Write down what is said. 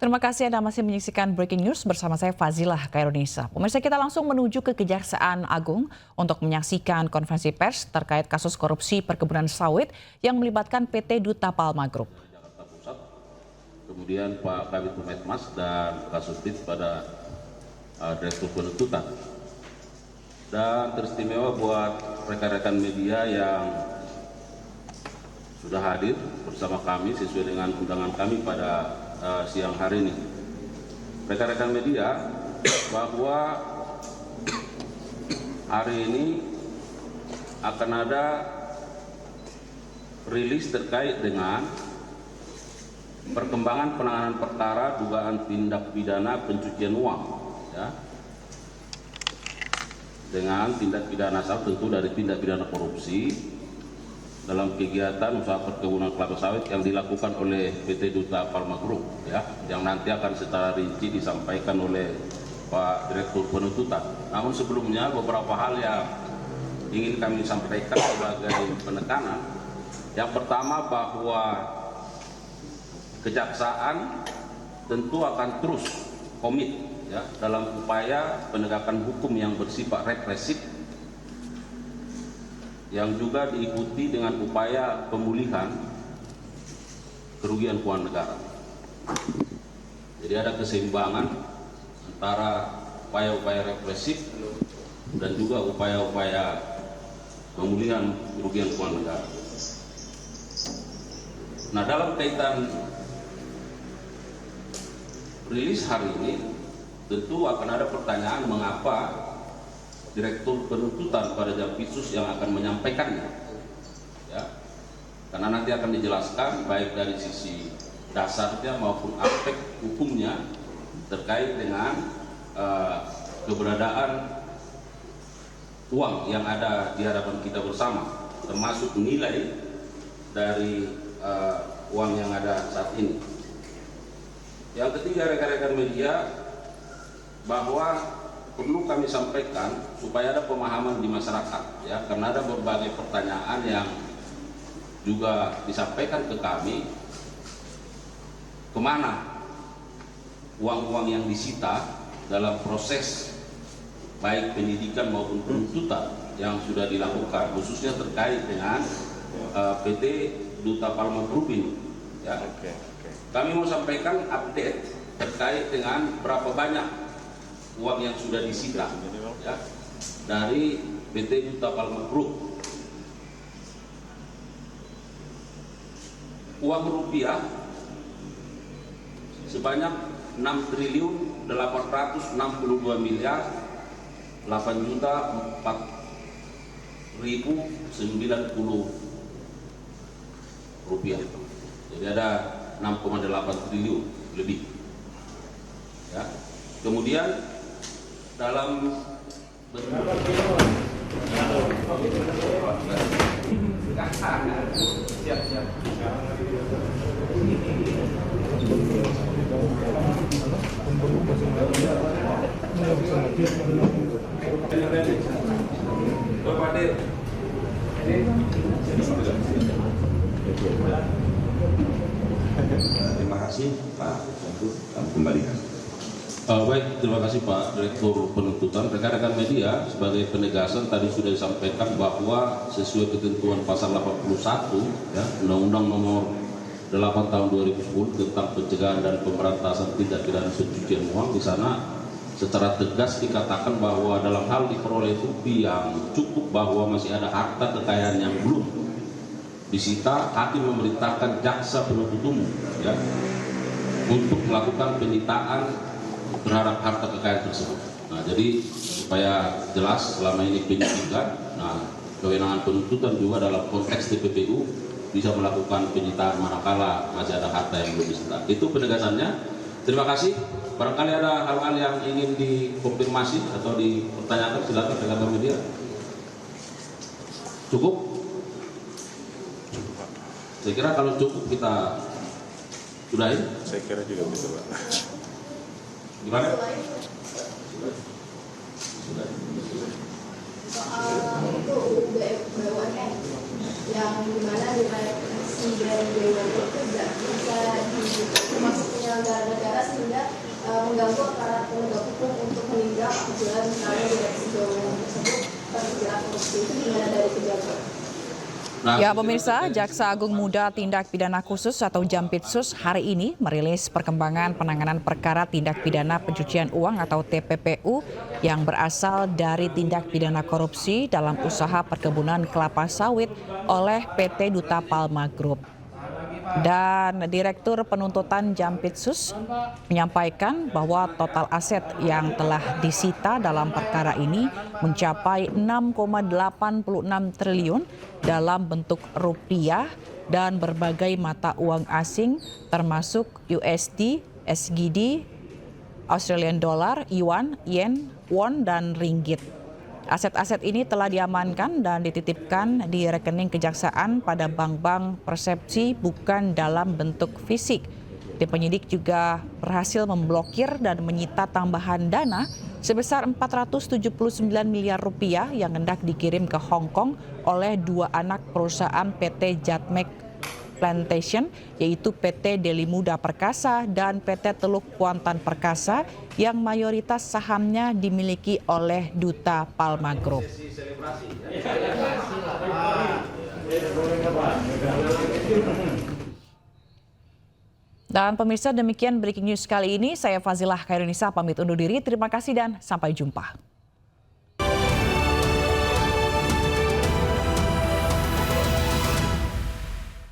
Terima kasih Anda masih menyaksikan Breaking News bersama saya Fazilah Kairunisa. Pemirsa, kita langsung menuju ke Kejaksaan Agung untuk menyaksikan konferensi pers terkait kasus korupsi perkebunan sawit yang melibatkan PT Duta Palma Group. Jakarta Pusat, kemudian Pak Kabid Humas dan Kasubdit pada Direktur Penuntutan. Dan teristimewa buat rekan-rekan media yang sudah hadir bersama kami sesuai dengan undangan kami pada siang hari ini. Rekan-rekan media, bahwa hari ini akan ada rilis terkait dengan perkembangan penanganan perkara dugaan tindak pidana pencucian uang, ya, dengan tindak pidana sawit, tentu dari tindak pidana korupsi dalam kegiatan usaha perkebunan kelapa sawit yang dilakukan oleh PT Duta Palma Group, ya, yang nanti akan secara rinci disampaikan oleh Pak Direktur Penuntutan. Namun sebelumnya beberapa hal yang ingin kami sampaikan sebagai penekanan. Yang pertama, bahwa Kejaksaan tentu akan terus komit, ya, dalam upaya penegakan hukum yang bersifat represif, yang juga diikuti dengan upaya pemulihan kerugian keuangan negara. Jadi ada keseimbangan antara upaya-upaya represif dan juga upaya-upaya pemulihan kerugian keuangan negara. Nah, dalam kaitan rilis hari ini, tentu akan ada pertanyaan mengapa Direktur Penuntutan pada Jampitsus yang akan menyampaikannya, ya, karena nanti akan dijelaskan baik dari sisi dasarnya maupun aspek hukumnya terkait dengan keberadaan uang yang ada di hadapan kita bersama, termasuk nilai dari uang yang ada saat ini. Yang ketiga, rekan-rekan media, bahwa perlu kami sampaikan supaya ada pemahaman di masyarakat, ya, karena ada berbagai pertanyaan yang juga disampaikan ke kami, kemana uang-uang yang disita dalam proses baik penyidikan maupun penuntutan yang sudah dilakukan, khususnya terkait dengan PT Duta Palma Group ini, ya. Kami mau sampaikan update terkait dengan berapa banyak uang yang sudah disita, ya, dari PT Duta Palma Group. Uang rupiah sebanyak 6.662.804.090 rupiah. Jadi ada 6,8 triliun lebih, ya. Kemudian dalam Terima kasih Pak Direktur, kembalikan. Baik, terima kasih Pak Direktur Penuntutan. Rekan-rekan media, sebagai penegasan tadi sudah disampaikan bahwa sesuai ketentuan pasal 81, ya, Undang-Undang Nomor 8 Tahun 2010 tentang pencegahan dan pemberantasan tindak pidana pencucian uang, di sana secara tegas dikatakan bahwa dalam hal diperoleh bukti yang cukup bahwa masih ada harta kekayaan yang belum disita, hakim memerintahkan jaksa penuntut umum, ya, untuk melakukan penyitaan terhadap harta kekayaan tersebut. Nah, jadi supaya jelas selama ini penyidikan, nah, kewenangan penuntutan juga dalam konteks TPPU bisa melakukan penyitaan manakala masih ada harta yang belum disita. Itu penegasannya. Terima kasih. Barangkali ada hal-hal yang ingin dikonfirmasi atau dipertanyakan, silakan rekan media. Cukup? Saya kira kalau cukup kita sudahi. Saya kira juga bisa, Pak. Gimana? Soal itu BUMN yang dimana direksi dari BUMN itu tidak bisa dimasuk penyelenggara negara mengganggu aparat penegak hukum untuk menindak apabila misalnya direksi BUMN tersebut terjerat korupsi. Itu gimana dari kejaksaan? Ya pemirsa, Jaksa Agung Muda Tindak Pidana Khusus atau Jampitsus hari ini merilis perkembangan penanganan perkara tindak pidana pencucian uang atau TPPU yang berasal dari tindak pidana korupsi dalam usaha perkebunan kelapa sawit oleh PT Duta Palma Group. Dan Direktur Penuntutan Jampitsus menyampaikan bahwa total aset yang telah disita dalam perkara ini mencapai 6,86 triliun dalam bentuk rupiah dan berbagai mata uang asing termasuk USD, SGD, Australian Dollar, Yuan, Yen, Won, dan Ringgit. Aset-aset ini telah diamankan dan dititipkan di rekening kejaksaan pada bank-bank persepsi bukan dalam bentuk fisik. Tim penyidik juga berhasil memblokir dan menyita tambahan dana sebesar 479 miliar rupiah yang hendak dikirim ke Hong Kong oleh dua anak perusahaan PT Jatmek Plantation, yaitu PT Delimuda Perkasa dan PT Teluk Kuantan Perkasa yang mayoritas sahamnya dimiliki oleh Duta Palma Group. Dan pemirsa, demikian breaking news kali ini. Saya Fazilah Khairunisa pamit undur diri. Terima kasih dan sampai jumpa.